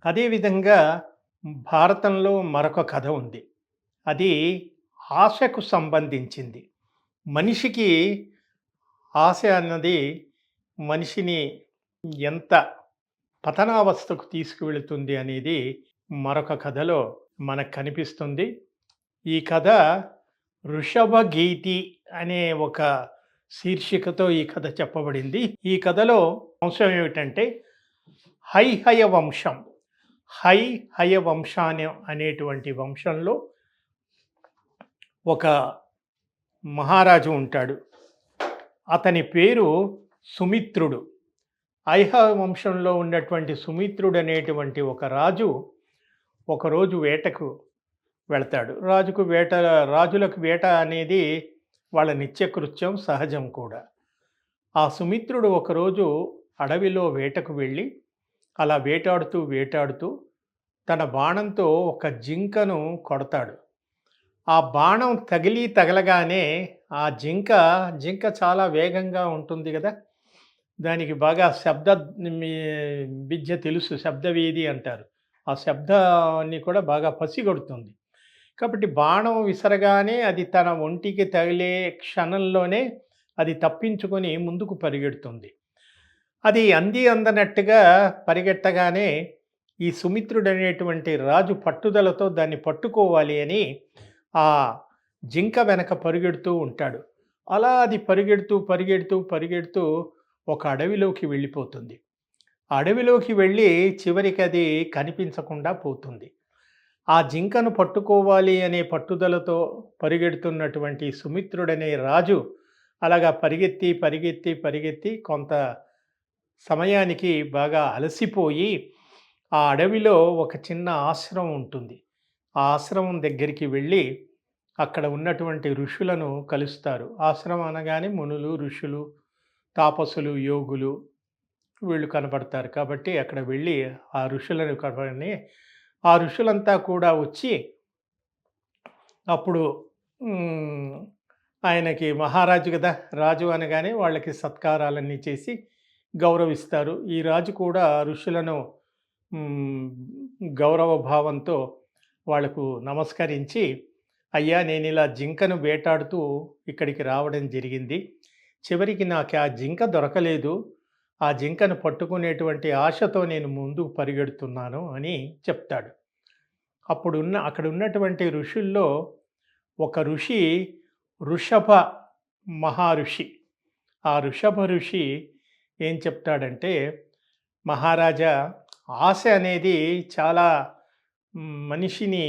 అదేవిధంగా భారతంలో మరొక కథ ఉంది. అది ఆశకు సంబంధించింది. మనిషికి ఆశ అన్నది మనిషిని ఎంత పతనావస్థకు తీసుకువెళుతుంది అనేది మరొక కథలో మనకు కనిపిస్తుంది. ఈ కథ 'వృషభగీతి' అనే ఒక శీర్షికతో ఈ కథ చెప్పబడింది. ఈ కథలో అంశం ఏమిటంటే హైహయ వంశం. హైహయ వంశాన్ని అనేటువంటి వంశంలో ఒక మహారాజు ఉంటాడు. అతని పేరు సుమిత్రుడు. ఐహవ వంశంలో ఉన్నటువంటి సుమిత్రుడు అనేటువంటి ఒక రాజు ఒకరోజు వేటకు వెళతాడు. రాజులకు వేట అనేది వాళ్ళ నిత్యకృత్యం, సహజం కూడా. ఆ సుమిత్రుడు ఒకరోజు అడవిలో వేటకు వెళ్ళి అలా వేటాడుతూ తన బాణంతో ఒక జింకను కొడతాడు. ఆ బాణం తగలగానే ఆ జింక చాలా వేగంగా ఉంటుంది కదా! దానికి బాగా విద్య తెలుసు, శబ్దవేది అంటారు. ఆ శబ్దాన్ని కూడా బాగా పసిగడుతుంది. కాబట్టి బాణం విసరగానే అది తన ఒంటికి తగిలే క్షణంలోనే అది తప్పించుకొని ముందుకు పరిగెడుతుంది. అది అందనట్టుగా పరిగెట్టగానే ఈ సుమిత్రుడనేటువంటి రాజు పట్టుదలతో దాన్ని పట్టుకోవాలి అని ఆ జింక వెనక పరిగెడుతూ ఉంటాడు. అలా అది పరిగెడుతూ ఒక అడవిలోకి వెళ్ళిపోతుంది. అడవిలోకి వెళ్ళి చివరికి అది కనిపించకుండా పోతుంది. ఆ జింకను పట్టుకోవాలి అనే పట్టుదలతో పరిగెడుతున్నటువంటి సుమిత్రుడనే రాజు అలాగా పరిగెత్తి కొంత సమయానికి బాగా అలసిపోయి ఆ అడవిలో ఒక చిన్న ఆశ్రమం ఉంటుంది. ఆ ఆశ్రమం దగ్గరికి వెళ్ళి అక్కడ ఉన్నటువంటి ఋషులను కలుస్తారు. ఆశ్రమం అనగానే మునులు, ఋషులు, తాపసులు, యోగులు వీళ్ళు కనపడతారు. కాబట్టి అక్కడ వెళ్ళి ఆ ఋషులను కనపడని ఆ ఋషులంతా కూడా వచ్చి అప్పుడు ఆయనకి మహారాజు కదా! రాజు అనగానే వాళ్ళకి సత్కారాలన్నీ చేసి గౌరవిస్తారు. ఈ రాజు కూడా ఋషులను గౌరవ భావంతో వాళ్లకు నమస్కరించి, అయ్యా, నేను ఇలా జింకను వేటాడుతూ ఇక్కడికి రావడం జరిగింది. చివరికి నాకు ఆ జింక దొరకలేదు. ఆ జింకను పట్టుకునేటువంటి ఆశతో నేను ముందుకు పరిగెడుతున్నాను అని చెప్తాడు. అక్కడ ఉన్నటువంటి ఋషుల్లో ఒక ఋషి వృషభ మహర్షి. ఆ వృషభ ఋషి ఏం చెప్తాడంటే, మహారాజా, ఆశ అనేది చాలా మనిషిని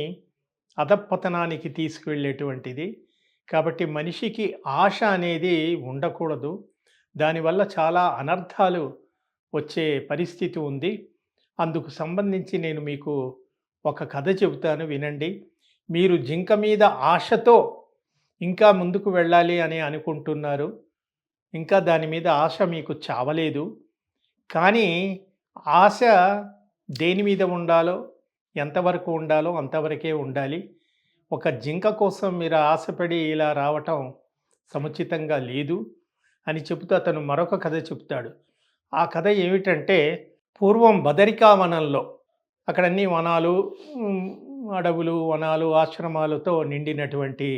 అధపతనానికి తీసుకువెళ్ళేటువంటిది. కాబట్టి మనిషికి ఆశ అనేది ఉండకూడదు. దానివల్ల చాలా అనర్థాలు వచ్చే పరిస్థితి ఉంది. అందుకు సంబంధించి నేను మీకు ఒక కథ చెబుతాను, వినండి. మీరు జింక మీద ఆశతో ఇంకా ముందుకు వెళ్ళాలి అని అనుకుంటున్నారు. ఇంకా దాని మీద ఆశ మీకు చావలేదు. కానీ ఆశ దేని మీద ఉండాలో, ఎంతవరకు ఉండాలో అంతవరకే ఉండాలి. ఒక జింక కోసం మీరు ఆశపడి ఇలా రావటం సముచితంగా లేదు అని చెబుతూ అతను మరొక కథ చెప్తాడు. ఆ కథ ఏమిటంటే, పూర్వం బదరికావనంలో, అక్కడన్నీ వనాలు, అడవులు, వనాలు, ఆశ్రమాలతో నిండినటువంటి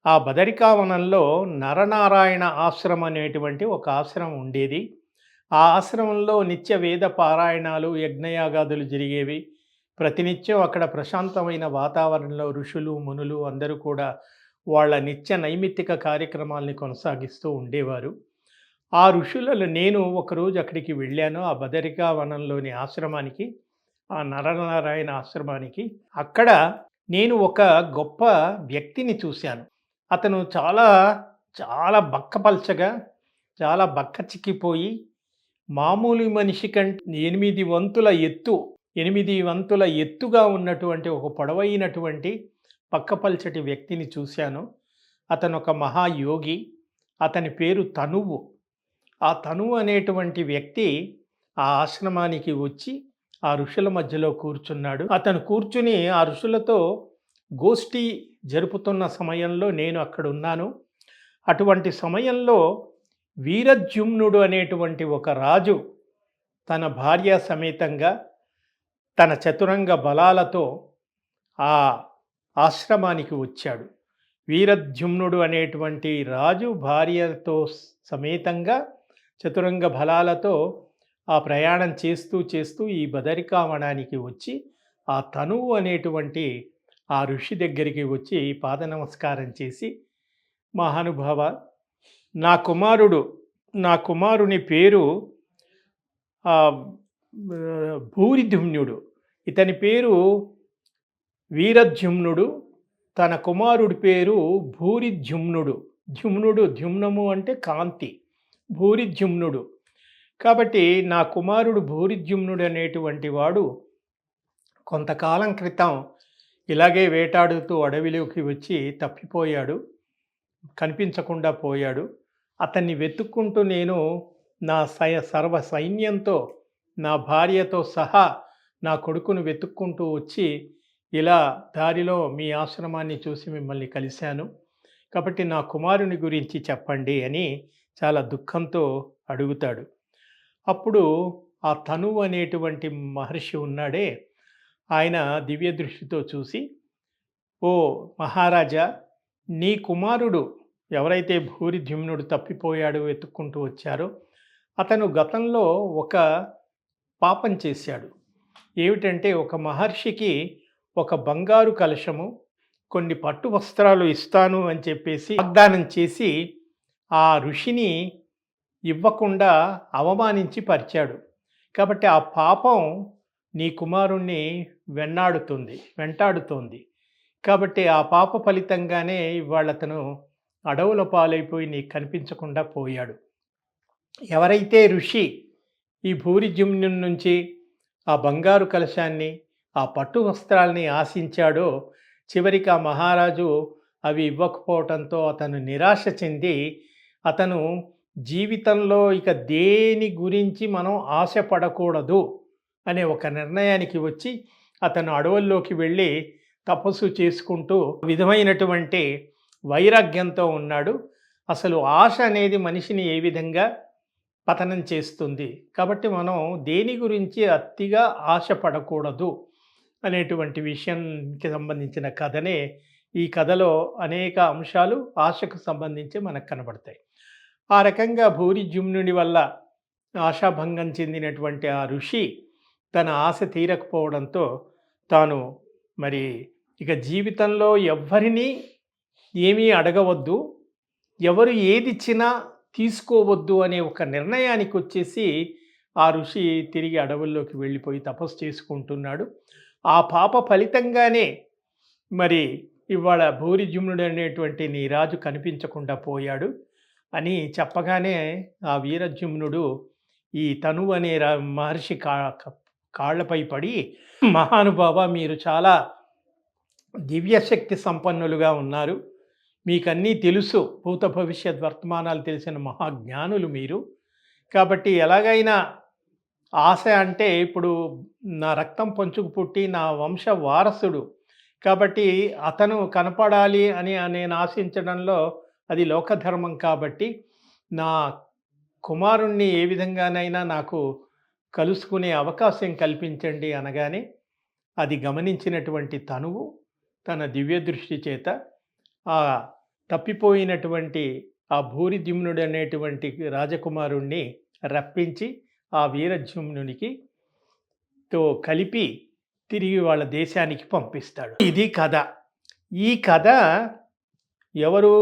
ఆ బదరికావనంలో నరనారాయణ ఆశ్రమం అనేటువంటి ఒక ఆశ్రమం ఉండేది. ఆ ఆశ్రమంలో నిత్య వేద పారాయణాలు, యజ్ఞయాగాదులు జరిగేవి. ప్రతినిత్యం అక్కడ ప్రశాంతమైన వాతావరణంలో ఋషులు, మునులు అందరూ కూడా వాళ్ళ నిత్య నైమిత్తిక కార్యక్రమాల్ని కొనసాగిస్తూ ఉండేవారు. ఆ ఋషులలో నేను ఒకరోజు అక్కడికి వెళ్ళాను, ఆ బదరికావనంలోని ఆశ్రమానికి, ఆ నరనారాయణ ఆశ్రమానికి. అక్కడ నేను ఒక గొప్ప వ్యక్తిని చూశాను. అతను చాలా బక్కపల్చగా, చాలా బక్కచిక్కిపోయి, మామూలు మనిషి కంటే 8 వంతుల ఎత్తుగా ఉన్నటువంటి ఒక పొడవైనటువంటి పక్కపల్చటి వ్యక్తిని చూశాను. అతను ఒక మహాయోగి. అతని పేరు తనువు. ఆ తనువు అనేటువంటి వ్యక్తి ఆ ఆశ్రమానికి వచ్చి ఆ ఋషుల మధ్యలో కూర్చున్నాడు. అతను కూర్చుని ఆ ఋషులతో గోష్ఠి జరుపుతున్న సమయంలో నేను అక్కడ ఉన్నాను. అటువంటి సమయంలో వీరద్యుమ్నుడు అనేటువంటి ఒక రాజు తన భార్య సమేతంగా తన చతురంగ బలాలతో ఆ ఆశ్రమానికి వచ్చాడు. వీరద్యుమ్నుడు అనేటువంటి రాజు భార్యతో సమేతంగా చతురంగ బలాలతో ఆ ప్రయాణం చేస్తూ చేస్తూ ఈ బదరికావనానికి వచ్చి ఆ తనువు అనేటువంటి ఆ ఋషి దగ్గరికి వచ్చి పాద నమస్కారం చేసి, మహానుభావ, నా కుమారుని పేరు భూరిధుమ్నుడు. ఇతని పేరు వీరద్యుమ్నుడు. తన కుమారుడి పేరు భూరిద్యుమ్నుడు. ద్యుమ్నము అంటే కాంతి, భూరిద్యుమ్నుడు. కాబట్టి నా కుమారుడు భూరిద్యుమ్నుడు అనేటువంటి వాడు కొంతకాలం క్రితం ఇలాగే వేటాడుతూ అడవిలోకి వచ్చి తప్పిపోయాడు, కనిపించకుండా పోయాడు. అతన్ని వెతుక్కుంటూ నేను నా సర్వ సైన్యంతో, నా భార్యతో సహా నా కొడుకును వెతుక్కుంటూ వచ్చి ఇలా దారిలో మీ ఆశ్రమాన్ని చూసి మిమ్మల్ని కలిశాను. కాబట్టి నా కుమారుని గురించి చెప్పండి అని చాలా దుఃఖంతో అడుగుతాడు. అప్పుడు ఆ తనువు అనేటువంటి మహర్షి ఉన్నాడే, ఆయన దివ్య దృష్టితో చూసి, ఓ మహారాజా, నీ కుమారుడు ఎవరైతే భూరిద్యుమ్నుడు తప్పిపోయాడు వెతుక్కుంటూ వచ్చారో అతను గతంలో ఒక పాపం చేశాడు. ఏమిటంటే, ఒక మహర్షికి ఒక బంగారు కలశము, కొన్ని పట్టు వస్త్రాలు ఇస్తాను అని చెప్పేసి వాగ్దానం చేసి ఆ ఋషిని ఇవ్వకుండా అవమానించి పరిచాడు. కాబట్టి ఆ పాపం నీ కుమారుణ్ణి వెంటాడుతోంది. కాబట్టి ఆ పాప ఫలితంగానే ఇవాళ అతను అడవుల పాలైపోయి నీకు కనిపించకుండా పోయాడు. ఎవరైతే ఋషి ఈ భూరిద్యుమ్ను నుంచి ఆ బంగారు కలశాన్ని, ఆ పట్టు వస్త్రాల్ని ఆశించాడో, చివరికి ఆ మహారాజు అవి ఇవ్వకపోవటంతో అతను నిరాశ చెంది, అతను జీవితంలో ఇక దేని గురించి మనం ఆశపడకూడదు అనే ఒక నిర్ణయానికి వచ్చి అతను అడవుల్లోకి వెళ్ళి తపస్సు చేసుకుంటూ విధమైనటువంటి వైరాగ్యంతో ఉన్నాడు. అసలు ఆశ అనేది మనిషిని ఏ విధంగా పతనం చేస్తుంది, కాబట్టి మనం దేని గురించి అతిగా ఆశపడకూడదు అనేటువంటి విషయానికి సంబంధించిన కథనే ఈ కథలో అనేక అంశాలు ఆశకు సంబంధించి మనకు కనబడతాయి. ఆ రకంగా భూరిద్యుమ్నుడి వల్ల ఆశాభంగం చెందినటువంటి ఆ ఋషి తన ఆశ తీరకపోవడంతో తాను మరి ఇక జీవితంలో ఎవ్వరినీ ఏమీ అడగవద్దు, ఎవరు ఏదిచ్చినా తీసుకోవద్దు అనే ఒక నిర్ణయానికి వచ్చేసి ఆ ఋషి తిరిగి అడవుల్లోకి వెళ్ళిపోయి తపస్సు చేసుకుంటున్నాడు. ఆ పాప ఫలితంగానే మరి ఇవాళ భూరిద్యుమ్నుడు అనేటువంటి నీ రాజు కనిపించకుండా పోయాడు అని చెప్పగానే ఆ వీరద్యుమ్నుడు ఈ తనువు అనే మహర్షి కాళ్ళపై పడి, మహానుభావ, మీరు చాలా దివ్యశక్తి సంపన్నులుగా ఉన్నారు, మీకన్నీ తెలుసు, భూత భవిష్యత్ వర్తమానాలు తెలిసిన మహాజ్ఞానులు మీరు. కాబట్టి ఎలాగైనా ఆశ అంటే ఇప్పుడు నా రక్తం పంచుకు పుట్టి నా వంశ వారసుడు, కాబట్టి అతను కనపడాలి అని నేను ఆశించడంలో అది లోకధర్మం. కాబట్టి నా కుమారుణ్ణి ఏ విధంగానైనా నాకు కలుసుకునే అవకాశం కల్పించండి అనగానే అది గమనించినటువంటి తనువు తన దివ్య దృష్టి చేత ఆ తప్పిపోయినటువంటి ఆ భూరిద్యుమ్నుడు అనేటువంటి రాజకుమారుణ్ణి రప్పించి ఆ వీరద్యుమ్నునికి తో కలిపి తిరిగి వాళ్ళ దేశానికి పంపిస్తాడు. ఇది కథ. ఈ కథ ఎవరు?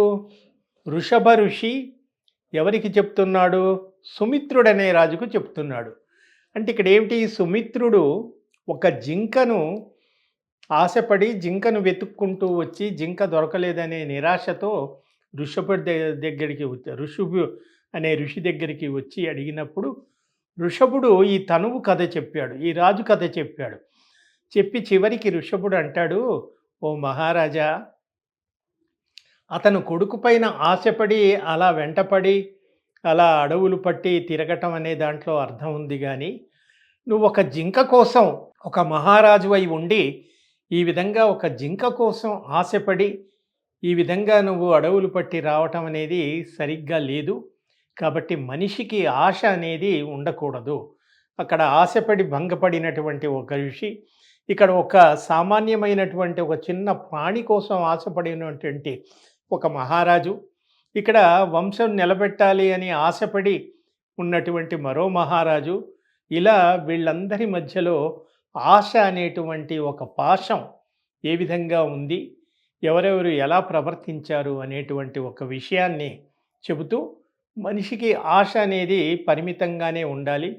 వృషభ ఋషి ఎవరికి చెప్తున్నాడు? సుమిత్రుడనే రాజుకు చెప్తున్నాడు. అంటే ఇక్కడ ఏమిటి? సుమిత్రుడు ఒక జింకను ఆశపడి జింకను వెతుక్కుంటూ వచ్చి జింక దొరకలేదనే నిరాశతో ఋషభు అనే ఋషి దగ్గరికి వచ్చి అడిగినప్పుడు ఋషభుడు ఈ తనువు కథ చెప్పాడు, ఈ రాజు కథ చెప్పాడు. చెప్పి చివరికి ఋషభుడు అంటాడు, ఓ మహారాజా, అతను కొడుకు పైన ఆశపడి అలా వెంటపడి అలా అడవులు పట్టి తిరగటం అనే దాంట్లో అర్థం ఉంది, కానీ నువ్వు ఒక జింక కోసం ఒక మహారాజు అయి ఉండి ఈ విధంగా ఒక జింక కోసం ఆశపడి ఈ విధంగా నువ్వు అడవులు పట్టి రావటం అనేది సరిగ్గా లేదు. కాబట్టి మనిషికి ఆశ అనేది ఉండకూడదు. అక్కడ ఆశపడి భంగపడినటువంటి ఒక ఋషి, ఇక్కడ ఒక సామాన్యమైనటువంటి ఒక చిన్న ప్రాణి కోసం ఆశపడినటువంటి ఒక మహారాజు, ఇక్కడ వంశం నిలబెట్టాలి అని ఆశపడి ఉన్నటువంటి మరో మహారాజు, ఇలా వీళ్ళందరి మధ్యలో ఆశ అనేటువంటి ఒక పాశం ఏ విధంగా ఉంది, ఎవరెవరు ఎలా ప్రవర్తించారు అనేటువంటి ఒక విషయాన్ని చెబుతూ, మనిషికి ఆశ అనేది పరిమితంగానే ఉండాలి.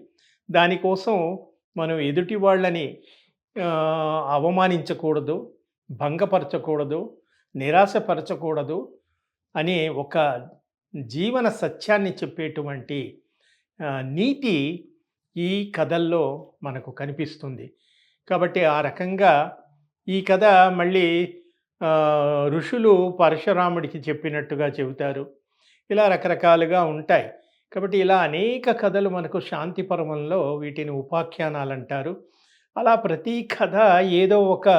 దానికోసం మనం ఎదుటి వాళ్ళని అవమానించకూడదు, భంగపరచకూడదు, నిరాశపరచకూడదు అనే ఒక జీవన సత్యాన్ని చెప్పేటువంటి నీతి ఈ కథల్లో మనకు కనిపిస్తుంది. కాబట్టి ఆ రకంగా ఈ కథ మళ్ళీ ఋషులు పరశురాముడికి చెప్పినట్టుగా చెబుతారు. ఇలా రకరకాలుగా ఉంటాయి. కాబట్టి ఇలా అనేక కథలు మనకు శాంతి పర్వంలో వీటిని ఉపాఖ్యానాలంటారు. అలా ప్రతి కథ ఏదో ఒక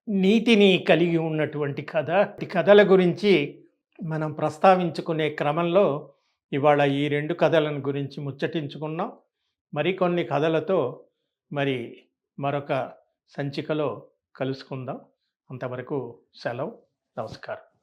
నీతిని కలిగి ఉన్నటువంటి కథ. ఈ కథల గురించి మనం ప్రస్తావించుకునే క్రమంలో ఇవాళ ఈ 2 కథలను గురించి ముచ్చటించుకున్నాం. మరికొన్ని కథలతో మరొక సంచికలో కలుసుకుందాం. అంతవరకు సెలవు. నమస్కారం.